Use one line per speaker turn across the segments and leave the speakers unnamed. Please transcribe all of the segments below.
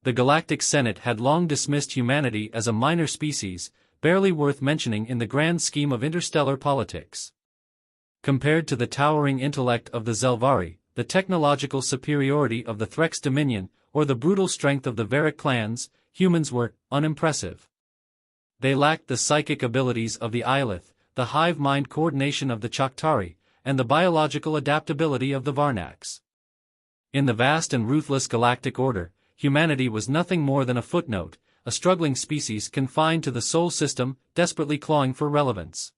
The Galactic Senate had long dismissed humanity as a minor species, barely worth mentioning in the grand scheme of interstellar politics. Compared to the towering intellect of the Zelvari, the technological superiority of the Threx Dominion, or the brutal strength of the Varick clans, humans were unimpressive. They lacked the psychic abilities of the Illith, the hive-mind coordination of the Choctari, and the biological adaptability of the Varnax. In the vast and ruthless galactic order, humanity was nothing more than a footnote, a struggling species confined to the Sol system, desperately clawing for relevance.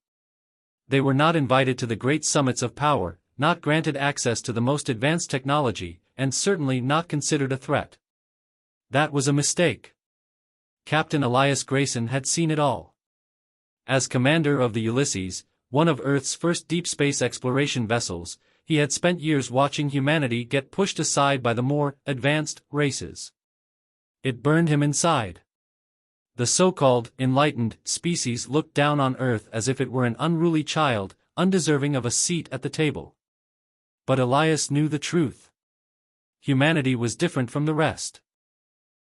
They were not invited to the great summits of power, not granted access to the most advanced technology, and certainly not considered a threat. That was a mistake. Captain Elias Grayson had seen it all. As commander of the Ulysses, one of Earth's first deep space exploration vessels, he had spent years watching humanity get pushed aside by the more advanced races. It burned him inside. The so-called enlightened species looked down on Earth as if it were an unruly child, undeserving of a seat at the table. But Elias knew the truth. Humanity was different from the rest.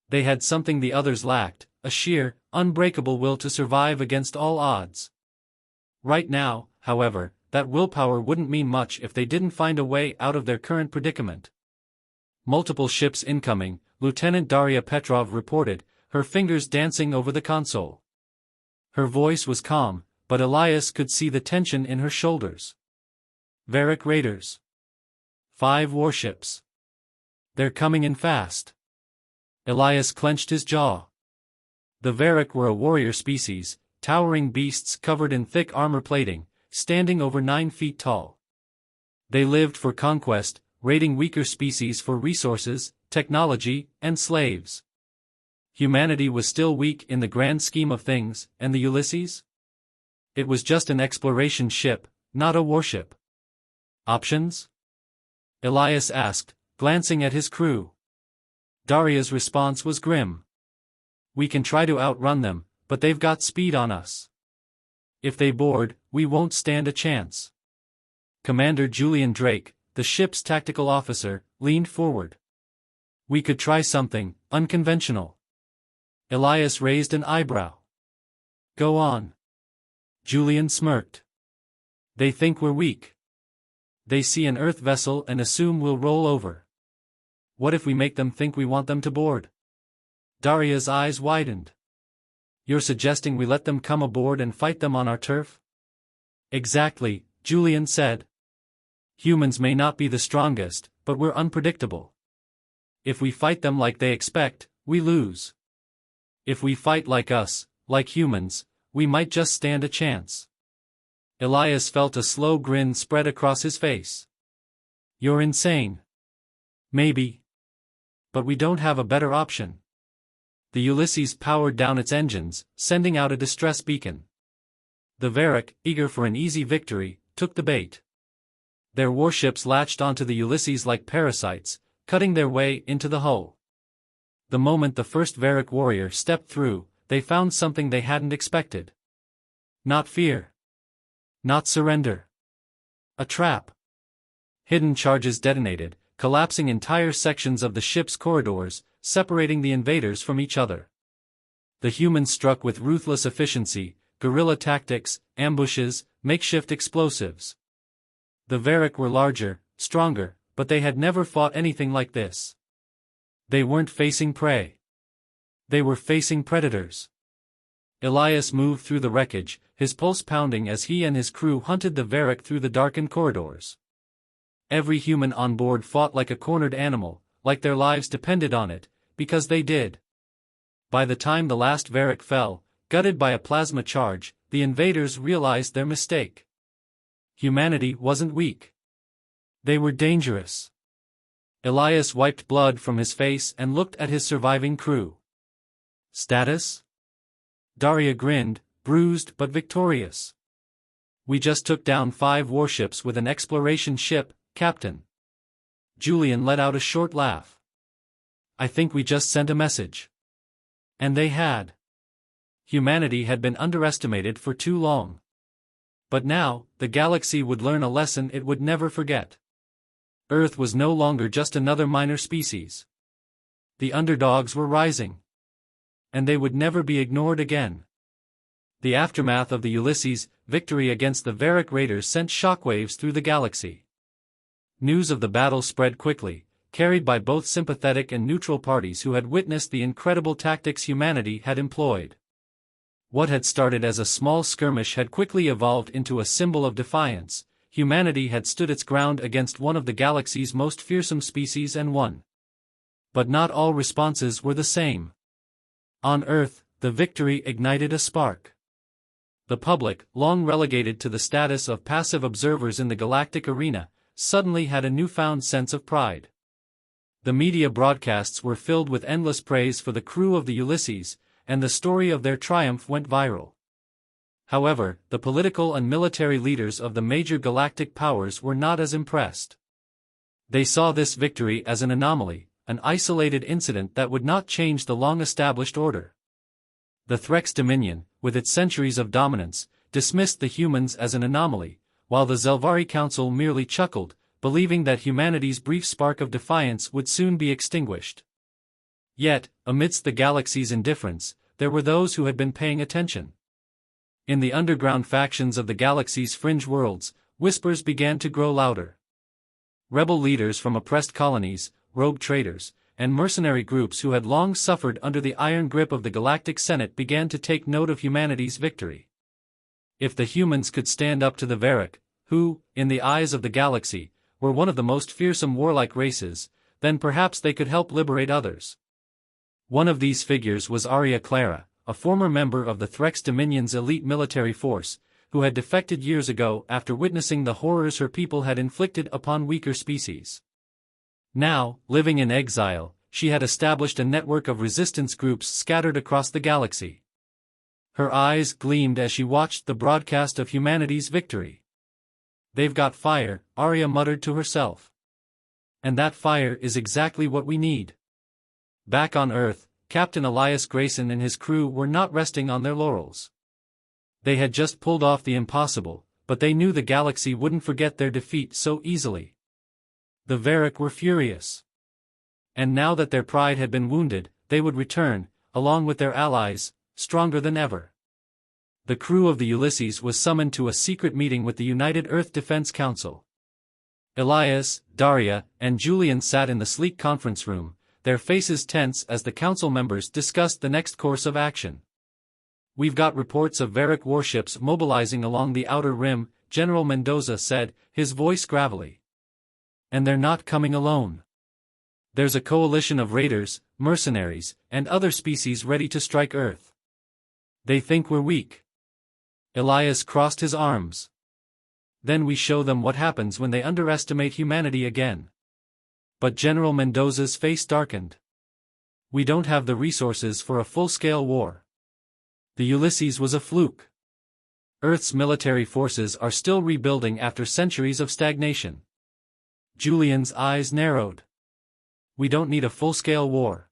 They had something the others lacked, a sheer, unbreakable will to survive against all odds. Right now, however, that willpower wouldn't mean much if they didn't find a way out of their current predicament. Multiple ships incoming, Lieutenant Daria Petrov reported, her fingers dancing over the console. Her voice was calm, but Elias could see the tension in her shoulders. Varick raiders. 5 warships. They're coming in fast. Elias clenched his jaw. The Varick were a warrior species, towering beasts covered in thick armor plating, standing over 9 feet tall. They lived for conquest, raiding weaker species for resources, technology, and slaves. Humanity was still weak in the grand scheme of things, and the Ulysses? It was just an exploration ship, not a warship. Options? Elias asked, glancing at his crew. Daria's response was grim. We can try to outrun them, but they've got speed on us. If they board, we won't stand a chance. Commander Julian Drake, the ship's tactical officer, leaned forward. We could try something unconventional. Elias raised an eyebrow. Go on. Julian smirked. They think we're weak. They see an Earth vessel and assume we'll roll over. What if we make them think we want them to board? Daria's eyes widened. You're suggesting we let them come aboard and fight them on our turf? Exactly, Julian said. Humans may not be the strongest, but we're unpredictable. If we fight them like they expect, we lose. If we fight like us, like humans, we might just stand a chance. Elias felt a slow grin spread across his face. You're insane. Maybe. But we don't have a better option. The Ulysses powered down its engines, sending out a distress beacon. The Varick, eager for an easy victory, took the bait. Their warships latched onto the Ulysses like parasites, cutting their way into the hull. The moment the first Varick warrior stepped through, they found something they hadn't expected. Not fear. Not surrender. A trap. Hidden charges detonated, collapsing entire sections of the ship's corridors, separating the invaders from each other. The humans struck with ruthless efficiency, guerrilla tactics, ambushes, makeshift explosives. The Varick were larger, stronger, but they had never fought anything like this. They weren't facing prey. They were facing predators. Elias moved through the wreckage, his pulse pounding as he and his crew hunted the Varick through the darkened corridors. Every human on board fought like a cornered animal, like their lives depended on it, because they did. By the time the last Varick fell, gutted by a plasma charge, the invaders realized their mistake. Humanity wasn't weak. They were dangerous. Elias wiped blood from his face and looked at his surviving crew. Status? Daria grinned, bruised but victorious. We just took down 5 warships with an exploration ship, Captain. Julian let out a short laugh. I think we just sent a message. And they had. Humanity had been underestimated for too long. But now, the galaxy would learn a lesson it would never forget. Earth was no longer just another minor species. The underdogs were rising. And they would never be ignored again. The aftermath of the Ulysses' victory against the Varric raiders sent shockwaves through the galaxy. News of the battle spread quickly, carried by both sympathetic and neutral parties who had witnessed the incredible tactics humanity had employed. What had started as a small skirmish had quickly evolved into a symbol of defiance. Humanity had stood its ground against one of the galaxy's most fearsome species and won. But not all responses were the same. On Earth, the victory ignited a spark. The public, long relegated to the status of passive observers in the galactic arena, suddenly had a newfound sense of pride. The media broadcasts were filled with endless praise for the crew of the Ulysses, and the story of their triumph went viral. However, the political and military leaders of the major galactic powers were not as impressed. They saw this victory as an anomaly, an isolated incident that would not change the long-established order. The Threx Dominion, with its centuries of dominance, dismissed the humans as an anomaly, while the Zelvari Council merely chuckled, believing that humanity's brief spark of defiance would soon be extinguished. Yet, amidst the galaxy's indifference, there were those who had been paying attention. In the underground factions of the galaxy's fringe worlds, whispers began to grow louder. Rebel leaders from oppressed colonies, rogue traders, and mercenary groups who had long suffered under the iron grip of the Galactic Senate began to take note of humanity's victory. If the humans could stand up to the Varric, who, in the eyes of the galaxy, were one of the most fearsome warlike races, then perhaps they could help liberate others. One of these figures was Arya Clara, a former member of the Threx Dominion's elite military force, who had defected years ago after witnessing the horrors her people had inflicted upon weaker species. Now, living in exile, she had established a network of resistance groups scattered across the galaxy. Her eyes gleamed as she watched the broadcast of humanity's victory. "They've got fire," Arya muttered to herself. "And that fire is exactly what we need." Back on Earth, Captain Elias Grayson and his crew were not resting on their laurels. They had just pulled off the impossible, but they knew the galaxy wouldn't forget their defeat so easily. The Varric were furious. And now that their pride had been wounded, they would return, along with their allies, stronger than ever. The crew of the Ulysses was summoned to a secret meeting with the United Earth Defense Council. Elias, Daria, and Julian sat in the sleek conference room, their faces tense as the council members discussed the next course of action. "We've got reports of Varric warships mobilizing along the outer rim," General Mendoza said, his voice gravelly. "And they're not coming alone. There's a coalition of raiders, mercenaries, and other species ready to strike Earth. They think we're weak." Elias crossed his arms. "Then we show them what happens when they underestimate humanity again." But General Mendoza's face darkened. "We don't have the resources for a full-scale war. The Ulysses was a fluke. Earth's military forces are still rebuilding after centuries of stagnation." Julian's eyes narrowed. "We don't need a full-scale war.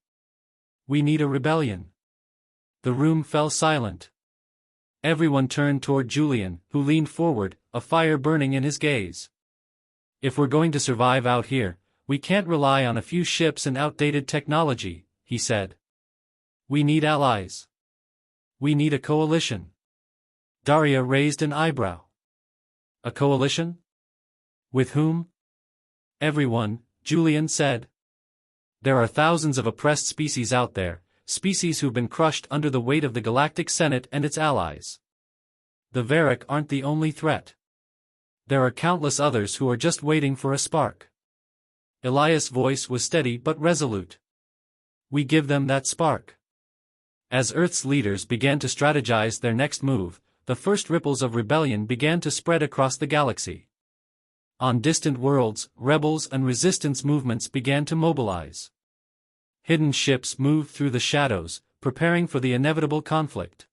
We need a rebellion." The room fell silent. Everyone turned toward Julian, who leaned forward, a fire burning in his gaze. "If we're going to survive out here, we can't rely on a few ships and outdated technology," he said. "We need allies. We need a coalition." Daria raised an eyebrow. "A coalition? With whom?" "Everyone," Julian said. "There are thousands of oppressed species out there, species who've been crushed under the weight of the Galactic Senate and its allies. The Varric aren't the only threat. There are countless others who are just waiting for a spark." Elias' voice was steady but resolute. "We give them that spark." As Earth's leaders began to strategize their next move, the first ripples of rebellion began to spread across the galaxy. On distant worlds, rebels and resistance movements began to mobilize. Hidden ships moved through the shadows, preparing for the inevitable conflict.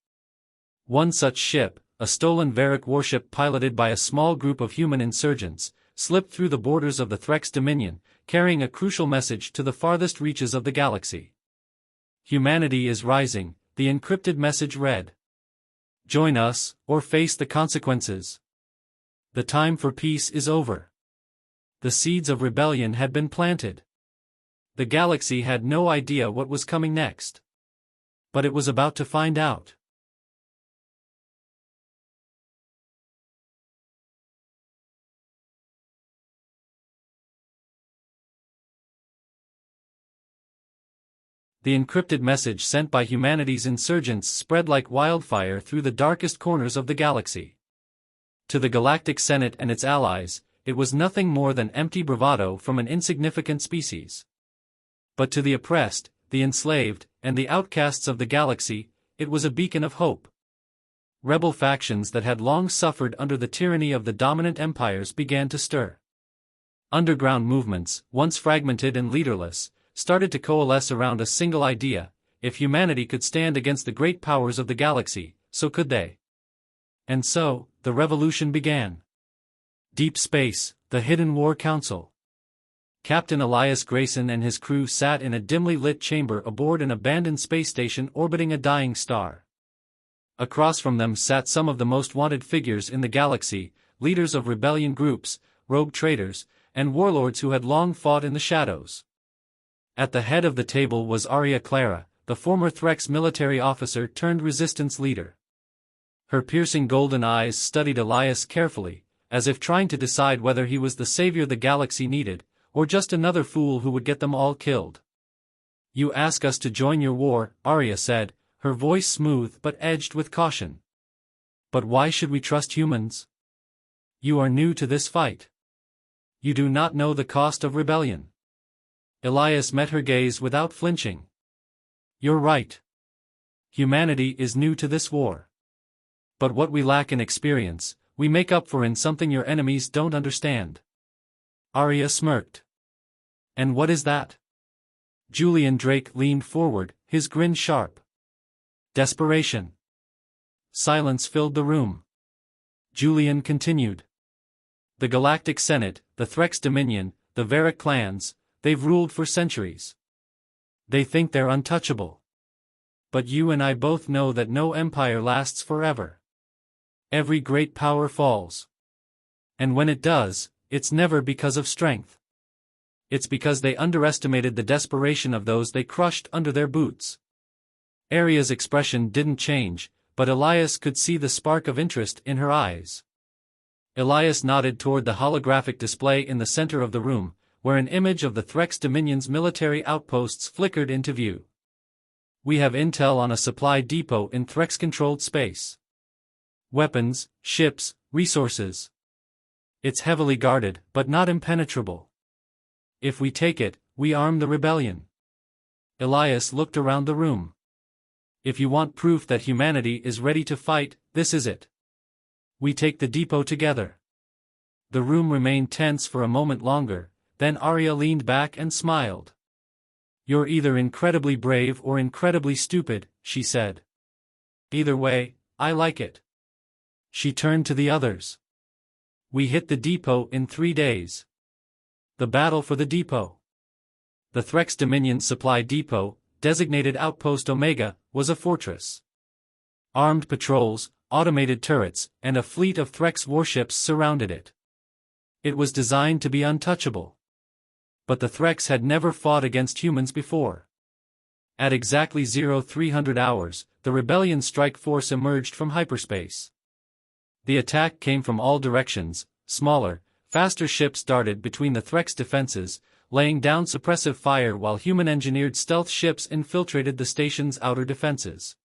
One such ship, a stolen Varric warship piloted by a small group of human insurgents, slipped through the borders of the Threx Dominion, carrying a crucial message to the farthest reaches of the galaxy. "Humanity is rising," the encrypted message read. "Join us, or face the consequences. The time for peace is over." The seeds of rebellion had been planted. The galaxy had no idea what was coming next. But it was about to find out. The encrypted message sent by humanity's insurgents spread like wildfire through the darkest corners of the galaxy. To the Galactic Senate and its allies, it was nothing more than empty bravado from an insignificant species. But to the oppressed, the enslaved, and the outcasts of the galaxy, it was a beacon of hope. Rebel factions that had long suffered under the tyranny of the dominant empires began to stir. Underground movements, once fragmented and leaderless, started to coalesce around a single idea: if humanity could stand against the great powers of the galaxy, so could they. And so, the revolution began. Deep Space, the Hidden War Council. Captain Elias Grayson and his crew sat in a dimly lit chamber aboard an abandoned space station orbiting a dying star. Across from them sat some of the most wanted figures in the galaxy, leaders of rebellion groups, rogue traders, and warlords who had long fought in the shadows. At the head of the table was Arya Clara, the former Threx military officer turned resistance leader. Her piercing golden eyes studied Elias carefully, as if trying to decide whether he was the savior the galaxy needed, or just another fool who would get them all killed. "You ask us to join your war," Arya said, her voice smooth but edged with caution. "But why should we trust humans? You are new to this fight. You do not know the cost of rebellion." Elias met her gaze without flinching. "You're right. Humanity is new to this war. But what we lack in experience, we make up for in something your enemies don't understand." Arya smirked. "And what is that?" Julian Drake leaned forward, his grin sharp. "Desperation." Silence filled the room. Julian continued. "The Galactic Senate, the Threx Dominion, the Varric clans, they've ruled for centuries. They think they're untouchable. But you and I both know that no empire lasts forever. Every great power falls. And when it does, it's never because of strength. It's because they underestimated the desperation of those they crushed under their boots." Arya's expression didn't change, but Elias could see the spark of interest in her eyes. Elias nodded toward the holographic display in the center of the room, where an image of the Threx Dominion's military outposts flickered into view. "We have intel on a supply depot in Threx-controlled space. Weapons, ships, resources. It's heavily guarded, but not impenetrable. If we take it, we arm the rebellion." Elias looked around the room. "If you want proof that humanity is ready to fight, this is it. We take the depot together." The room remained tense for a moment longer, then Arya leaned back and smiled. "You're either incredibly brave or incredibly stupid," she said. "Either way, I like it." She turned to the others. "We hit the depot in 3 days. The battle for the depot." The Threx Dominion supply depot, designated Outpost Omega, was a fortress. Armed patrols, automated turrets, and a fleet of Threx warships surrounded it. It was designed to be untouchable. But the Threx had never fought against humans before. At exactly 0300 hours, the rebellion strike force emerged from hyperspace. The attack came from all directions. Smaller, faster ships darted between the Threx defenses, laying down suppressive fire while human-engineered stealth ships infiltrated the station's outer defenses.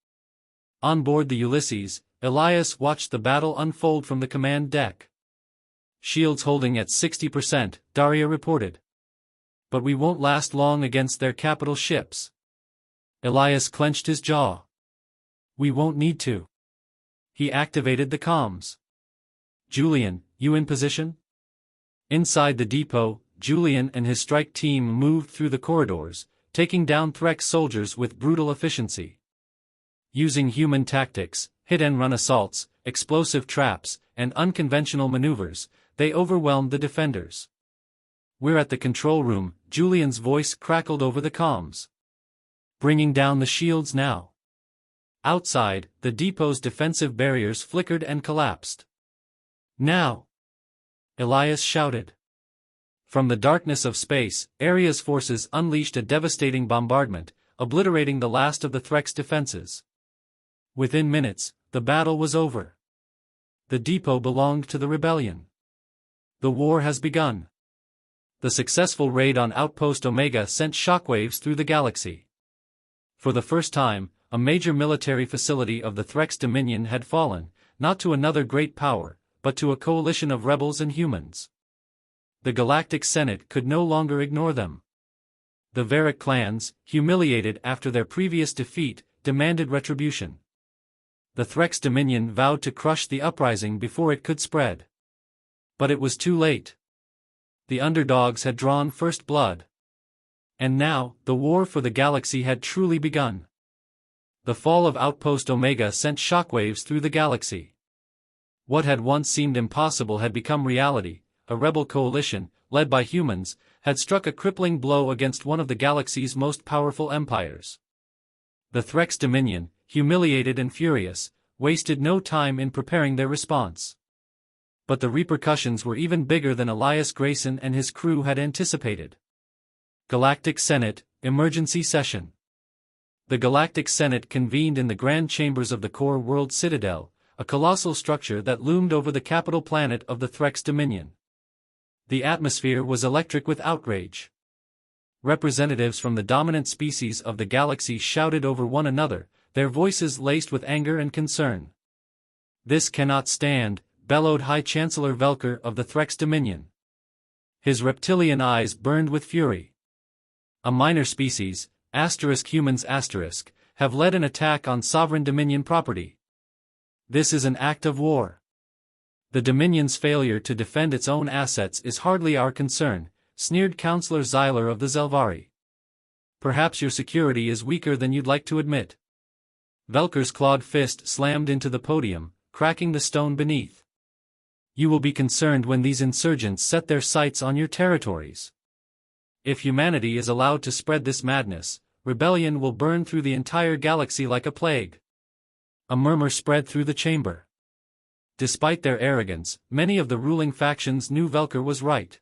On board the Ulysses, Elias watched the battle unfold from the command deck. "Shields holding at 60%, Daria reported. But we won't last long against their capital ships." Elias clenched his jaw. "We won't need to." He activated the comms. "Julian, you in position?" Inside the depot, Julian and his strike team moved through the corridors, taking down Threx soldiers with brutal efficiency. Using human tactics, hit-and-run assaults, explosive traps, and unconventional maneuvers, they overwhelmed the defenders. "We're at the control room," Julian's voice crackled over the comms. "Bringing down the shields now." Outside, the depot's defensive barriers flickered and collapsed. "Now!" Elias shouted. From the darkness of space, Aria's forces unleashed a devastating bombardment, obliterating the last of the Threx defenses. Within minutes, the battle was over. The depot belonged to the rebellion. The war has begun. The successful raid on Outpost Omega sent shockwaves through the galaxy. For the first time, a major military facility of the Threx Dominion had fallen, not to another great power, but to a coalition of rebels and humans. The Galactic Senate could no longer ignore them. The Varric clans, humiliated after their previous defeat, demanded retribution. The Threx Dominion vowed to crush the uprising before it could spread. But it was too late. The underdogs had drawn first blood. And now, the war for the galaxy had truly begun. The fall of Outpost Omega sent shockwaves through the galaxy. What had once seemed impossible had become reality. A rebel coalition, led by humans, had struck a crippling blow against one of the galaxy's most powerful empires. The Threx Dominion, humiliated and furious, wasted no time in preparing their response. But the repercussions were even bigger than Elias Grayson and his crew had anticipated. Galactic Senate, Emergency Session. The Galactic Senate convened in the grand chambers of the Core World Citadel, a colossal structure that loomed over the capital planet of the Threx Dominion. The atmosphere was electric with outrage. Representatives from the dominant species of the galaxy shouted over one another, their voices laced with anger and concern. "This cannot stand," bellowed High Chancellor Velker of the Threx Dominion. His reptilian eyes burned with fury. A minor species, humans have led an attack on sovereign Dominion property. This is an act of war. The Dominion's failure to defend its own assets is hardly our concern, sneered Councillor Zyler of the Zelvari. Perhaps your security is weaker than you'd like to admit. Velker's clawed fist slammed into the podium, cracking the stone beneath. You will be concerned when these insurgents set their sights on your territories. If humanity is allowed to spread this madness, rebellion will burn through the entire galaxy like a plague. A murmur spread through the chamber. Despite their arrogance, many of the ruling factions knew Velker was right.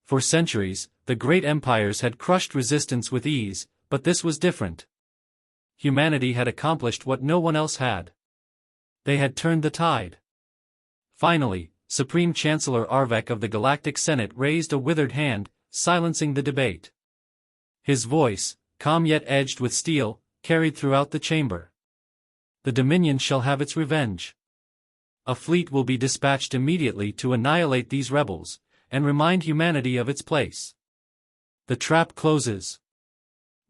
For centuries, the great empires had crushed resistance with ease, but this was different. Humanity had accomplished what no one else had. They had turned the tide. Finally, Supreme Chancellor Arvek of the Galactic Senate raised a withered hand, silencing the debate. His voice, calm yet edged with steel, carried throughout the chamber. The Dominion shall have its revenge. A fleet will be dispatched immediately to annihilate these rebels, and remind humanity of its place. The trap closes.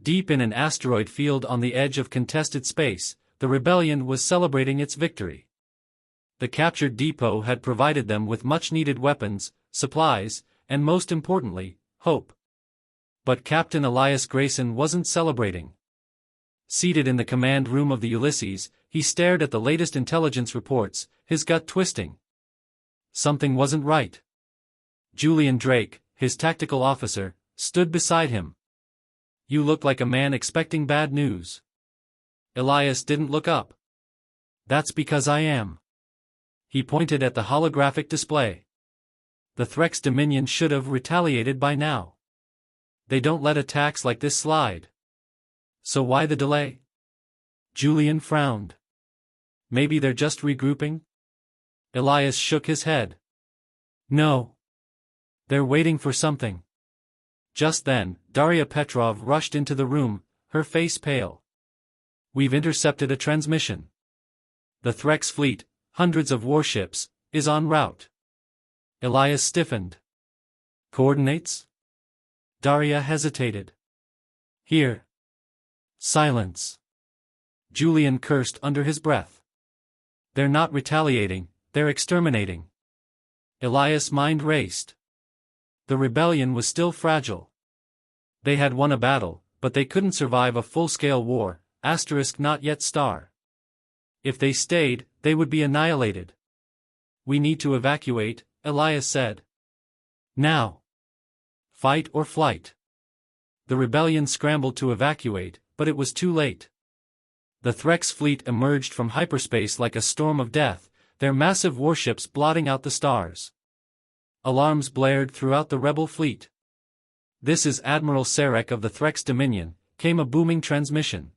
Deep in an asteroid field on the edge of contested space, the rebellion was celebrating its victory. The captured depot had provided them with much-needed weapons, supplies, and most importantly, hope. But Captain Elias Grayson wasn't celebrating. Seated in the command room of the Ulysses, he stared at the latest intelligence reports, his gut twisting. Something wasn't right. Julian Drake, his tactical officer, stood beside him. You look like a man expecting bad news. Elias didn't look up. That's because I am. He pointed at the holographic display. The Threx Dominion should have retaliated by now. They don't let attacks like this slide. So why the delay? Julian frowned. Maybe they're just regrouping? Elias shook his head. No. They're waiting for something. Just then, Daria Petrov rushed into the room, her face pale. We've intercepted a transmission. The Threx fleet, hundreds of warships, is en route. Elias stiffened. Coordinates? Daria hesitated. Here. Silence. Julian cursed under his breath. They're not retaliating, they're exterminating. Elias' mind raced. The rebellion was still fragile. They had won a battle, but they couldn't survive a full-scale war, not yet star. If they stayed, they would be annihilated. We need to evacuate, Elias said. Now. Fight or flight. The rebellion scrambled to evacuate, but it was too late. The Threx fleet emerged from hyperspace like a storm of death, their massive warships blotting out the stars. Alarms blared throughout the rebel fleet. "This is Admiral Sarek of the Threx Dominion," came a booming transmission.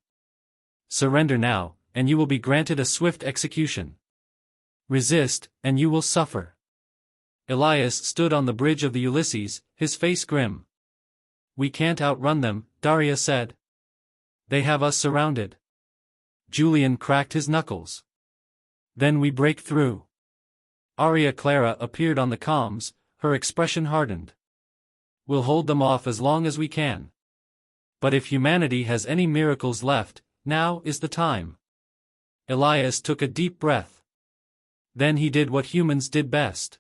"Surrender now, and you will be granted a swift execution. Resist, and you will suffer." Elias stood on the bridge of the Ulysses, his face grim. "We can't outrun them," Daria said. "They have us surrounded." Julian cracked his knuckles. "Then we break through." Arya Clara appeared on the comms, her expression hardened. "We'll hold them off as long as we can. But if humanity has any miracles left, now is the time." Elias took a deep breath. Then he did what humans did best.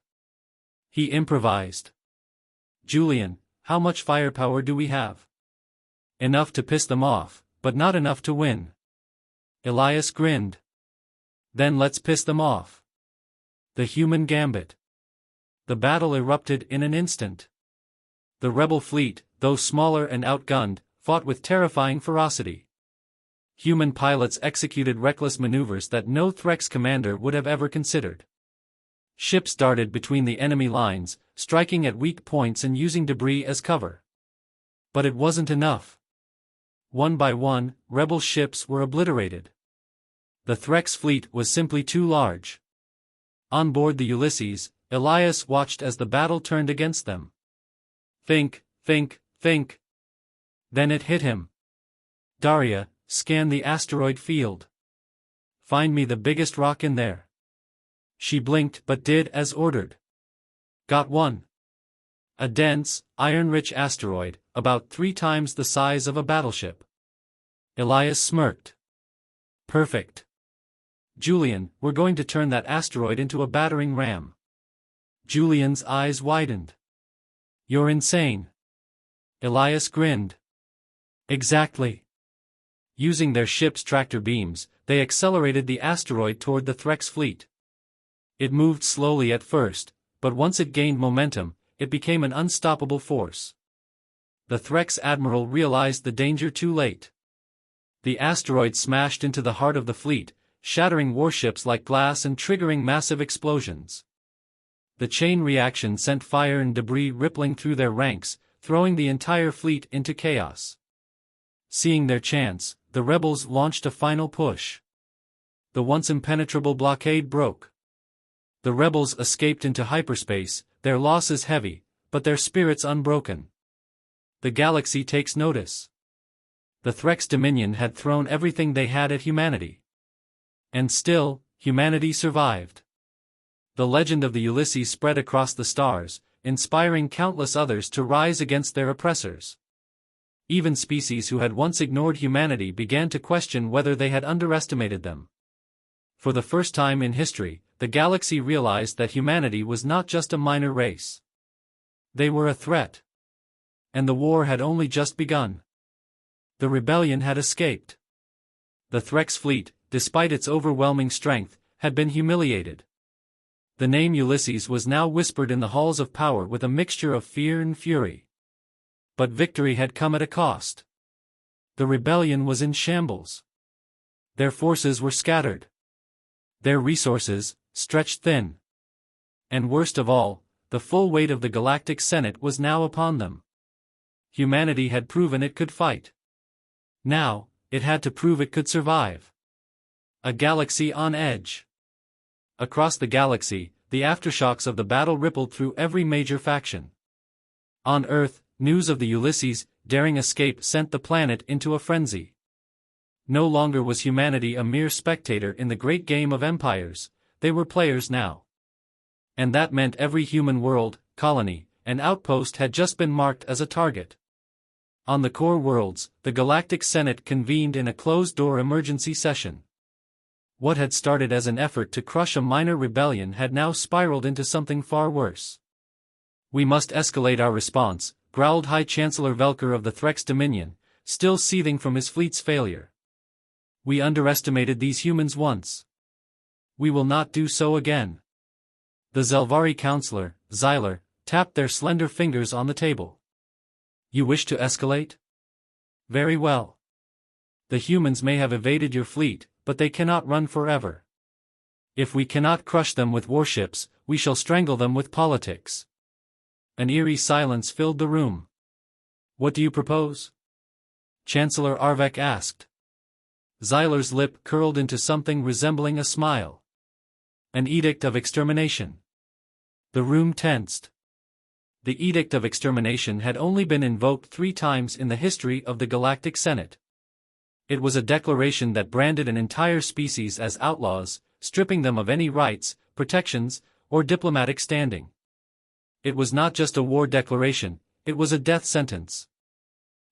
He improvised. "Julian, how much firepower do we have?" "Enough to piss them off, but not enough to win." Elias grinned. "Then let's piss them off." The human gambit. The battle erupted in an instant. The rebel fleet, though smaller and outgunned, fought with terrifying ferocity. Human pilots executed reckless maneuvers that no Threx commander would have ever considered. Ships darted between the enemy lines, striking at weak points and using debris as cover. But it wasn't enough. One by one, rebel ships were obliterated. The Threx fleet was simply too large. On board the Ulysses, Elias watched as the battle turned against them. Think. Then it hit him. "Daria, scan the asteroid field. Find me the biggest rock in there." She blinked but did as ordered. "Got one." A dense, iron-rich asteroid, about 3 times the size of a battleship. Elias smirked. "Perfect. Julian, we're going to turn that asteroid into a battering ram." Julian's eyes widened. "You're insane." Elias grinned. "Exactly." Using their ship's tractor beams, they accelerated the asteroid toward the Threx fleet. It moved slowly at first, but once it gained momentum, it became an unstoppable force. The Threx admiral realized the danger too late. The asteroid smashed into the heart of the fleet, shattering warships like glass and triggering massive explosions. The chain reaction sent fire and debris rippling through their ranks, throwing the entire fleet into chaos. Seeing their chance, the rebels launched a final push. The once impenetrable blockade broke. The rebels escaped into hyperspace, their losses heavy, but their spirits unbroken. The galaxy takes notice. The Threx Dominion had thrown everything they had at humanity. And still, humanity survived. The legend of the Ulysses spread across the stars, inspiring countless others to rise against their oppressors. Even species who had once ignored humanity began to question whether they had underestimated them. For the first time in history, the galaxy realized that humanity was not just a minor race. They were a threat. And the war had only just begun. The rebellion had escaped. The Threx fleet, despite its overwhelming strength, had been humiliated. The name Ulysses was now whispered in the halls of power with a mixture of fear and fury. But victory had come at a cost. The rebellion was in shambles. Their forces were scattered. Their resources, stretched thin. And worst of all, the full weight of the Galactic Senate was now upon them. Humanity had proven it could fight. Now, it had to prove it could survive. A galaxy on edge. Across the galaxy, the aftershocks of the battle rippled through every major faction. On Earth, news of the Ulysses' daring escape sent the planet into a frenzy. No longer was humanity a mere spectator in the great game of empires, they were players now. And that meant every human world, colony, and outpost had just been marked as a target. On the core worlds, the Galactic Senate convened in a closed-door emergency session. What had started as an effort to crush a minor rebellion had now spiraled into something far worse. "We must escalate our response," growled High Chancellor Velker of the Threx Dominion, still seething from his fleet's failure. "We underestimated these humans once. We will not do so again." The Zelvari Counselor, Xyler, tapped their slender fingers on the table. "You wish to escalate? Very well. The humans may have evaded your fleet, but they cannot run forever. If we cannot crush them with warships, we shall strangle them with politics. An eerie silence filled the room. "What do you propose?" Chancellor Arvek asked. Zyler's lip curled into something resembling a smile. "An edict of extermination." The room tensed. The Edict of Extermination had only been invoked 3 times in the history of the Galactic Senate. It was a declaration that branded an entire species as outlaws, stripping them of any rights, protections, or diplomatic standing. It was not just a war declaration, it was a death sentence.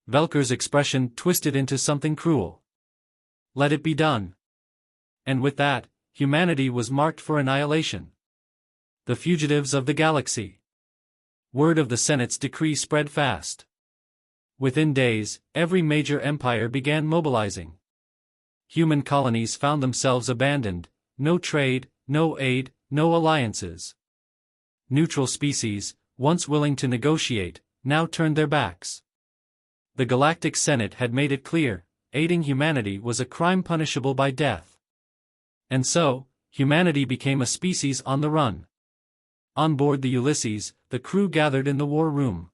Velker's expression twisted into something cruel. "Let it be done." And with that, humanity was marked for annihilation. The fugitives of the galaxy. Word of the Senate's decree spread fast. Within days, every major empire began mobilizing. Human colonies found themselves abandoned, no trade, no aid, no alliances. Neutral species, once willing to negotiate, now turned their backs. The Galactic Senate had made it clear, aiding humanity was a crime punishable by death. And so, humanity became a species on the run. On board the Ulysses, the crew gathered in the war room.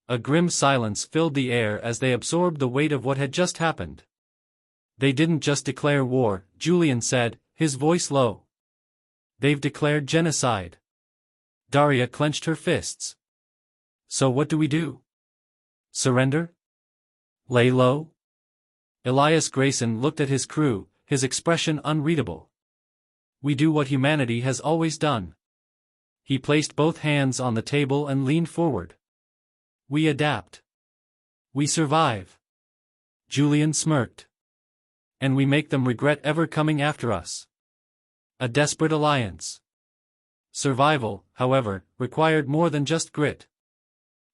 A grim silence filled the air as they absorbed the weight of what had just happened. "They didn't just declare war," Julian said, his voice low. "They've declared genocide." Daria clenched her fists. "So what do we do? Surrender? Lay low?" Elias Grayson looked at his crew, his expression unreadable. "We do what humanity has always done." He placed both hands on the table and leaned forward. "We adapt. We survive." Julian smirked. "And we make them regret ever coming after us." A desperate alliance. Survival, however, required more than just grit.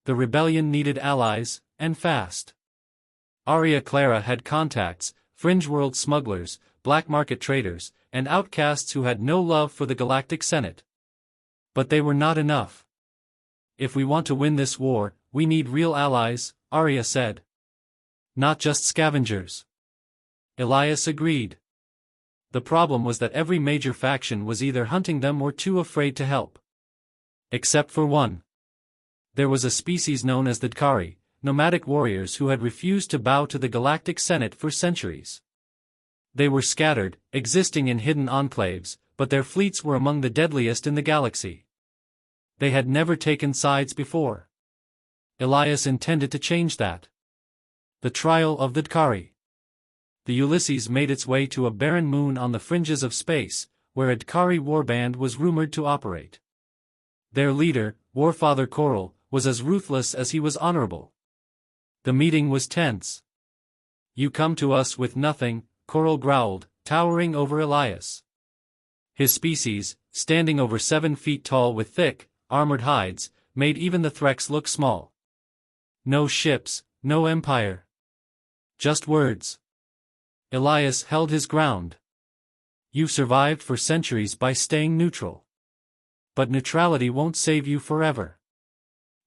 The rebellion needed allies, and fast. Aria Clara had contacts, fringe world smugglers, black market traders, and outcasts who had no love for the Galactic Senate. But they were not enough. "If we want to win this war, we need real allies," Aria said. "Not just scavengers." Elias agreed. The problem was that every major faction was either hunting them or too afraid to help. Except for one. There was a species known as the Dkari, nomadic warriors who had refused to bow to the Galactic Senate for centuries. They were scattered, existing in hidden enclaves, but their fleets were among the deadliest in the galaxy. They had never taken sides before. Elias intended to change that. The trial of the Dkari. The Ulysses made its way to a barren moon on the fringes of space, where a Dkari warband was rumored to operate. Their leader, Warfather Coral, was as ruthless as he was honorable. The meeting was tense. "You come to us with nothing," Coral growled, towering over Elias. His species, standing over 7 feet tall with thick, armored hides, made even the Threx look small. "No ships, no empire. Just words." Elias held his ground. "You've survived for centuries by staying neutral. But neutrality won't save you forever.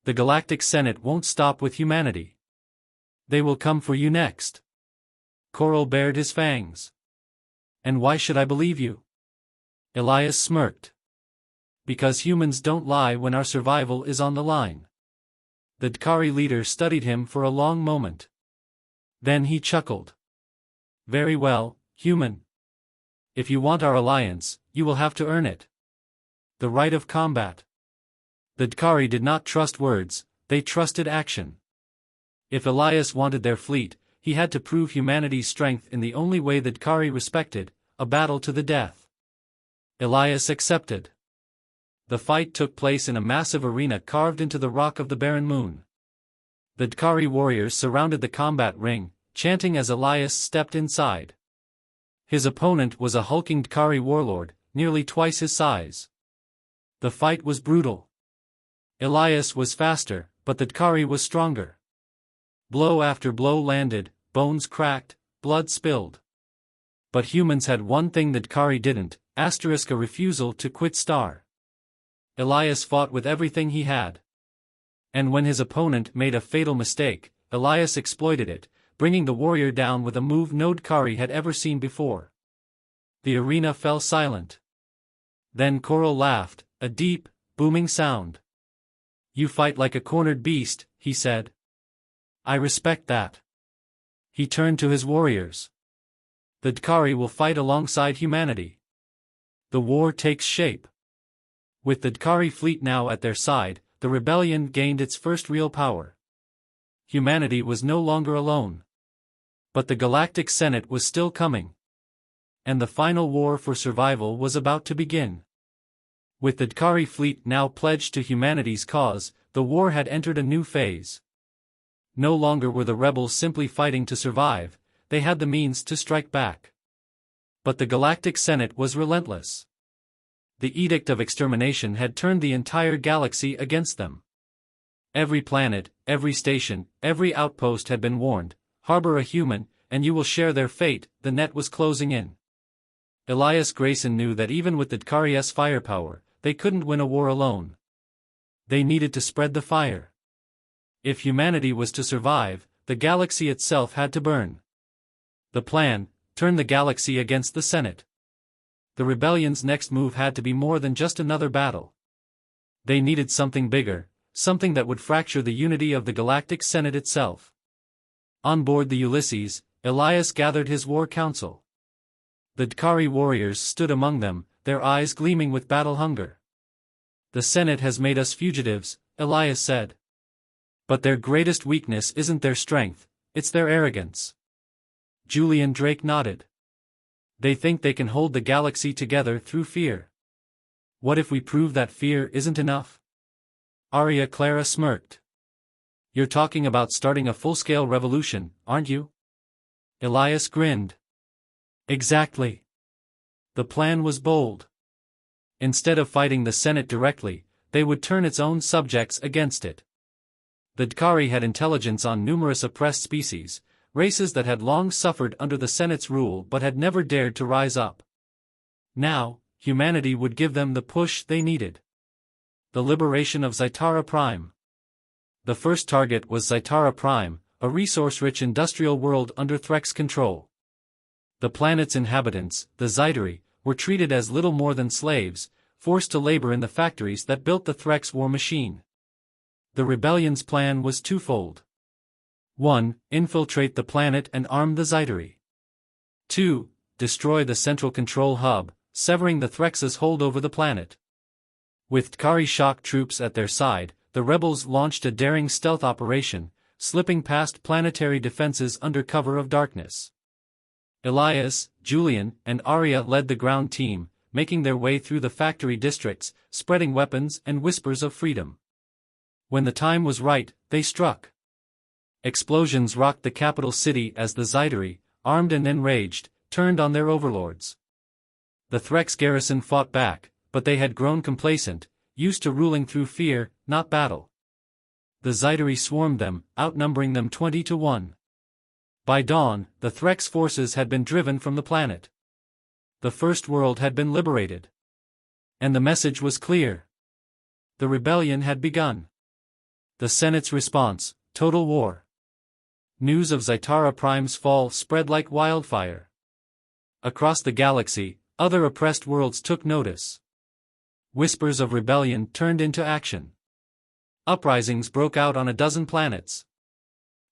The Galactic Senate won't stop with humanity. They will come for you next." Coral bared his fangs. "And why should I believe you?" Elias smirked. "Because humans don't lie when our survival is on the line." The Dkari leader studied him for a long moment. Then he chuckled. "Very well, human. If you want our alliance, you will have to earn it. The right of combat." The Dkari did not trust words, they trusted action. If Elias wanted their fleet, he had to prove humanity's strength in the only way the Dkari respected, a battle to the death. Elias accepted. The fight took place in a massive arena carved into the rock of the barren moon. The Dkari warriors surrounded the combat ring, chanting as Elias stepped inside. His opponent was a hulking Dkari warlord, nearly twice his size. The fight was brutal. Elias was faster, but the Dkari was stronger. Blow after blow landed, bones cracked, blood spilled. But humans had one thing the Dkari didn't, a refusal to quit star. Elias fought with everything he had. And when his opponent made a fatal mistake, Elias exploited it, bringing the warrior down with a move no Dkari had ever seen before. The arena fell silent. Then Coral laughed, a deep, booming sound. You fight like a cornered beast, he said. I respect that. He turned to his warriors. The D'Kari will fight alongside humanity. The war takes shape. With the D'Kari fleet now at their side, the rebellion gained its first real power. Humanity was no longer alone. But the Galactic Senate was still coming. And the final war for survival was about to begin. With the D'Kari fleet now pledged to humanity's cause, the war had entered a new phase. No longer were the rebels simply fighting to survive, they had the means to strike back. But the Galactic Senate was relentless. The Edict of Extermination had turned the entire galaxy against them. Every planet, every station, every outpost had been warned, harbor a human, and you will share their fate. The net was closing in. Elias Grayson knew that even with the D'Kari's firepower, they couldn't win a war alone. They needed to spread the fire. If humanity was to survive, the galaxy itself had to burn. The plan: turn the galaxy against the Senate. The rebellion's next move had to be more than just another battle. They needed something bigger, something that would fracture the unity of the Galactic Senate itself. On board the Ulysses, Elias gathered his war council. The D'Kari warriors stood among them, their eyes gleaming with battle hunger. The Senate has made us fugitives, Elias said. But their greatest weakness isn't their strength, it's their arrogance. Julian Drake nodded. They think they can hold the galaxy together through fear. What if we prove that fear isn't enough? Arya Clara smirked. You're talking about starting a full-scale revolution, aren't you? Elias grinned. Exactly. The plan was bold. Instead of fighting the Senate directly, they would turn its own subjects against it. The D'Kari had intelligence on numerous oppressed species, races that had long suffered under the Senate's rule but had never dared to rise up. Now, humanity would give them the push they needed. The liberation of Zaitara Prime. The first target was Zaitara Prime, a resource-rich industrial world under Threk's control. The planet's inhabitants, the Zaitari, were treated as little more than slaves, forced to labor in the factories that built the Threk's war machine. The rebellion's plan was twofold. 1. Infiltrate the planet and arm the Zaitari. 2. Destroy the central control hub, severing the Threk's hold over the planet. With D'Kari shock troops at their side, the rebels launched a daring stealth operation, slipping past planetary defenses under cover of darkness. Elias, Julian, and Arya led the ground team, making their way through the factory districts, spreading weapons and whispers of freedom. When the time was right, they struck. Explosions rocked the capital city as the Zaitari, armed and enraged, turned on their overlords. The Threk's garrison fought back, but they had grown complacent, used to ruling through fear, not battle. The Zaitari swarmed them, outnumbering them 20-1. By dawn, the Threk's forces had been driven from the planet. The First World had been liberated. And the message was clear. The rebellion had begun. The Senate's response: total war. News of Zaitara Prime's fall spread like wildfire. Across the galaxy, other oppressed worlds took notice. Whispers of rebellion turned into action. Uprisings broke out on a dozen planets.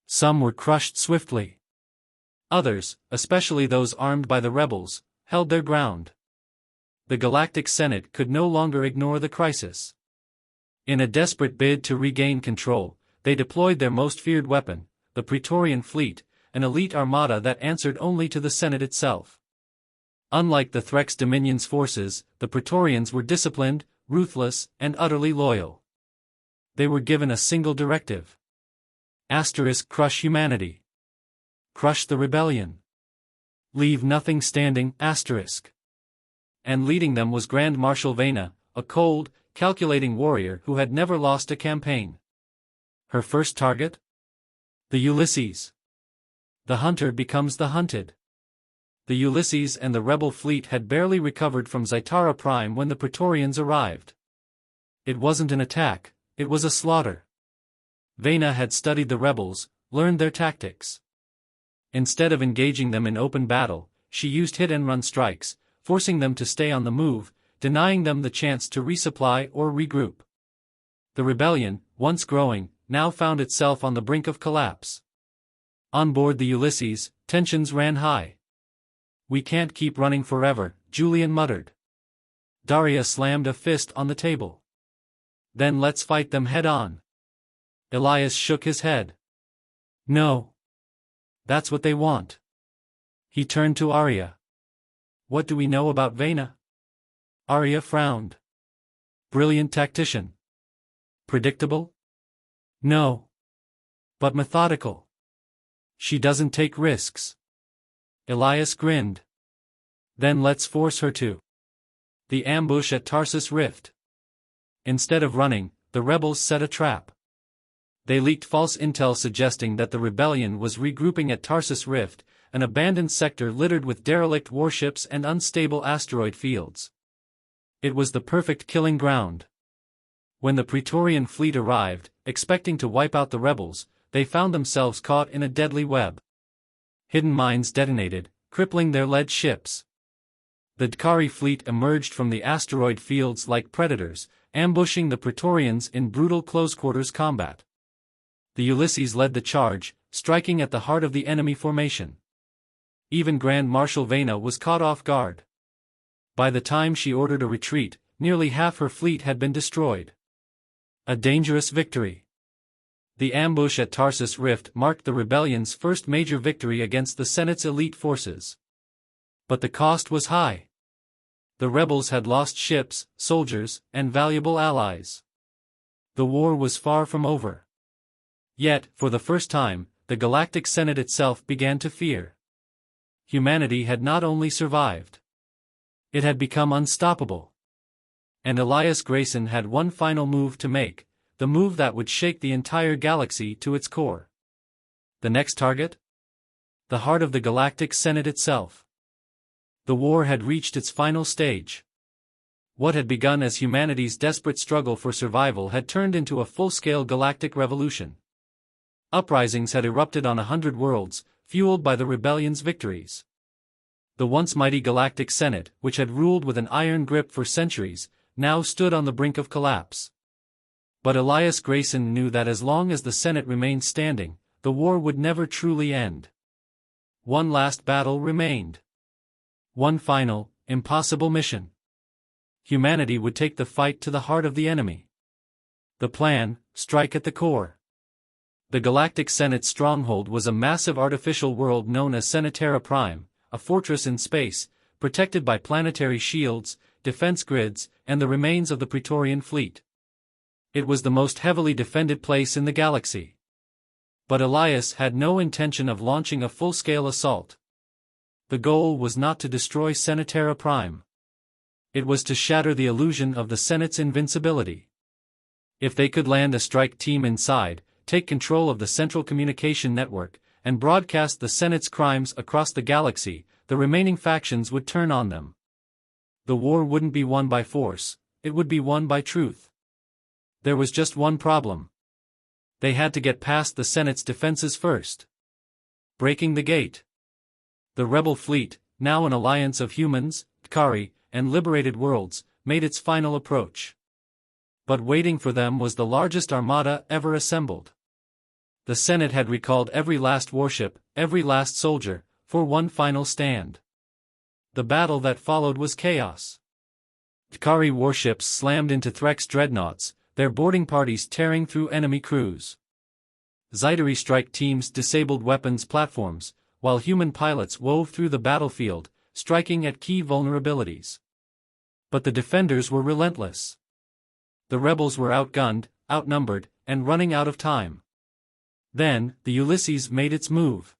Some were crushed swiftly. Others, especially those armed by the rebels, held their ground. The Galactic Senate could no longer ignore the crisis. In a desperate bid to regain control, they deployed their most feared weapon, the Praetorian fleet, an elite armada that answered only to the Senate itself. Unlike the Threk's Dominion's forces, the Praetorians were disciplined, ruthless, and utterly loyal. They were given a single directive. Crush humanity. Crush the rebellion. Leave nothing standing. And leading them was Grand Marshal Vena, a cold, calculating warrior who had never lost a campaign. Her first target? The Ulysses. The hunter becomes the hunted. The Ulysses and the rebel fleet had barely recovered from Zaitara Prime when the Praetorians arrived. It wasn't an attack, it was a slaughter. Vena had studied the rebels, learned their tactics. Instead of engaging them in open battle, she used hit-and-run strikes, forcing them to stay on the move, denying them the chance to resupply or regroup. The rebellion, once growing, now found itself on the brink of collapse. On board the Ulysses, tensions ran high. "We can't keep running forever," Julian muttered. Daria slammed a fist on the table. "Then let's fight them head-on." Elias shook his head. "No. That's what they want." He turned to Arya. "What do we know about Vena?" Arya frowned. "Brilliant tactician. Predictable? No. But methodical. She doesn't take risks." Elias grinned. "Then let's force her to." The ambush at Tarsus Rift. Instead of running, the rebels set a trap. They leaked false intel suggesting that the rebellion was regrouping at Tarsus Rift, an abandoned sector littered with derelict warships and unstable asteroid fields. It was the perfect killing ground. When the Praetorian fleet arrived, expecting to wipe out the rebels, they found themselves caught in a deadly web. Hidden mines detonated, crippling their lead ships. The D'Kari fleet emerged from the asteroid fields like predators, ambushing the Praetorians in brutal close-quarters combat. The Ulysses led the charge, striking at the heart of the enemy formation. Even Grand Marshal Vena was caught off guard. By the time she ordered a retreat, nearly half her fleet had been destroyed. A dangerous victory. The ambush at Tarsus Rift marked the rebellion's first major victory against the Senate's elite forces. But the cost was high. The rebels had lost ships, soldiers, and valuable allies. The war was far from over. Yet, for the first time, the Galactic Senate itself began to fear. Humanity had not only survived. It had become unstoppable. And Elias Grayson had one final move to make, the move that would shake the entire galaxy to its core. The next target? The heart of the Galactic Senate itself. The war had reached its final stage. What had begun as humanity's desperate struggle for survival had turned into a full-scale galactic revolution. Uprisings had erupted on 100 worlds, fueled by the rebellion's victories. The once mighty Galactic Senate, which had ruled with an iron grip for centuries, now stood on the brink of collapse. But Elias Grayson knew that as long as the Senate remained standing, the war would never truly end. One last battle remained. One final, impossible mission. Humanity would take the fight to the heart of the enemy. The plan: strike at the core. The Galactic Senate's stronghold was a massive artificial world known as Senatera Prime, a fortress in space, protected by planetary shields, defense grids, and the remains of the Praetorian fleet. It was the most heavily defended place in the galaxy. But Elias had no intention of launching a full-scale assault. The goal was not to destroy Senatera Prime. It was to shatter the illusion of the Senate's invincibility. If they could land a strike team inside, take control of the central communication network, and broadcast the Senate's crimes across the galaxy, the remaining factions would turn on them. The war wouldn't be won by force, it would be won by truth. There was just one problem. They had to get past the Senate's defenses first. Breaking the gate. The rebel fleet, now an alliance of humans, D'Kari, and liberated worlds, made its final approach. But waiting for them was the largest armada ever assembled. The Senate had recalled every last warship, every last soldier, for one final stand. The battle that followed was chaos. D'Kari warships slammed into Threx dreadnoughts, their boarding parties tearing through enemy crews. Zydari strike teams disabled weapons platforms, while human pilots wove through the battlefield, striking at key vulnerabilities. But the defenders were relentless. The rebels were outgunned, outnumbered, and running out of time. Then, the Ulysses made its move.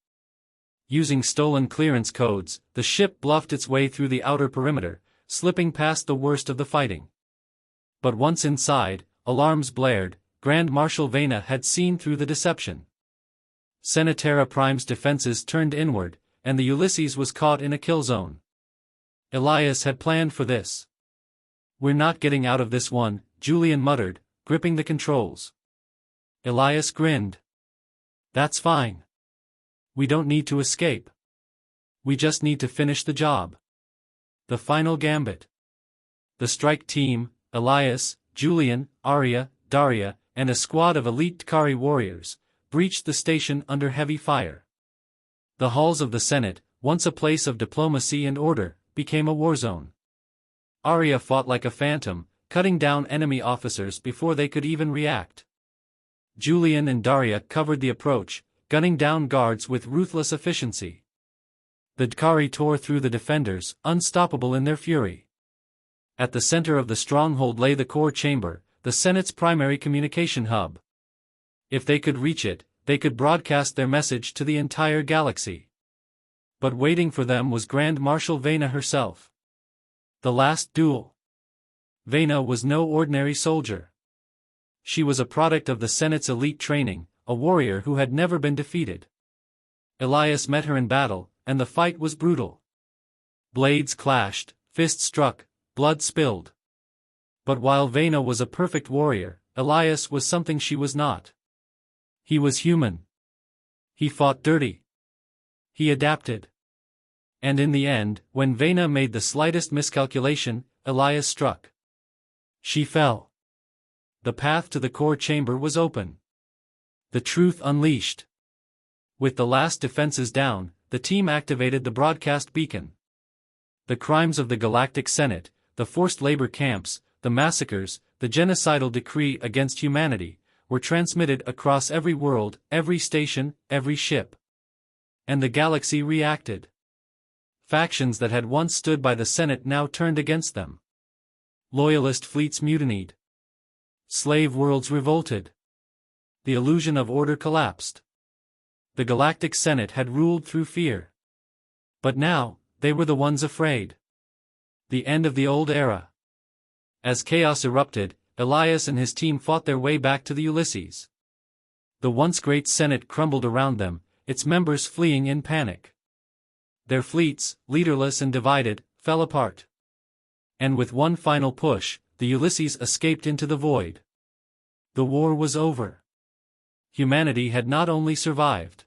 Using stolen clearance codes, the ship bluffed its way through the outer perimeter, slipping past the worst of the fighting. But once inside, alarms blared. Grand Marshal Vena had seen through the deception. Senatera Prime's defenses turned inward, and the Ulysses was caught in a kill zone. Elias had planned for this. "We're not getting out of this one," Julian muttered, gripping the controls. Elias grinned. "That's fine. We don't need to escape. We just need to finish the job." The final gambit. The strike team, Elias, Julian, Arya, Daria, and a squad of elite Tkari warriors, breached the station under heavy fire. The halls of the Senate, once a place of diplomacy and order, became a war zone. Arya fought like a phantom, cutting down enemy officers before they could even react. Julian and Daria covered the approach, gunning down guards with ruthless efficiency. The Tkari tore through the defenders, unstoppable in their fury. At the center of the stronghold lay the core chamber, the Senate's primary communication hub. If they could reach it, they could broadcast their message to the entire galaxy. But waiting for them was Grand Marshal Vena herself. The last duel. Vena was no ordinary soldier. She was a product of the Senate's elite training, a warrior who had never been defeated. Elias met her in battle, and the fight was brutal. Blades clashed, fists struck, blood spilled. But while Vena was a perfect warrior, Elias was something she was not. He was human. He fought dirty. He adapted. And in the end, when Vena made the slightest miscalculation, Elias struck. She fell. The path to the core chamber was open. The truth unleashed. With the last defenses down, the team activated the broadcast beacon. The crimes of the Galactic Senate, the forced labor camps, the massacres, the genocidal decree against humanity, were transmitted across every world, every station, every ship. And the galaxy reacted. Factions that had once stood by the Senate now turned against them. Loyalist fleets mutinied. Slave worlds revolted. The illusion of order collapsed. The Galactic Senate had ruled through fear. But now, they were the ones afraid. The end of the old era. As chaos erupted, Elias and his team fought their way back to the Ulysses. The once great Senate crumbled around them, its members fleeing in panic. Their fleets, leaderless and divided, fell apart. And with one final push, the Ulysses escaped into the void. The war was over. Humanity had not only survived.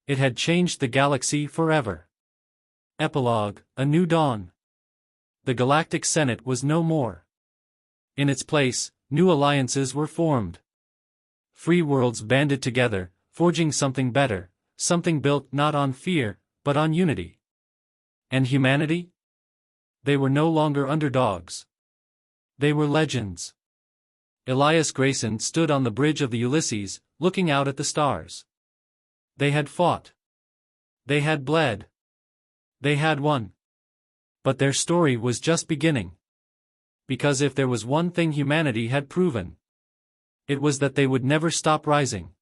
It had changed the galaxy forever. Epilogue, a new dawn. The Galactic Senate was no more. In its place, new alliances were formed. Free worlds banded together, forging something better, something built not on fear, but on unity. And humanity? They were no longer underdogs. They were legends. Elias Grayson stood on the bridge of the Ulysses, looking out at the stars. They had fought. They had bled. They had won. But their story was just beginning. Because if there was one thing humanity had proven, it was that they would never stop rising.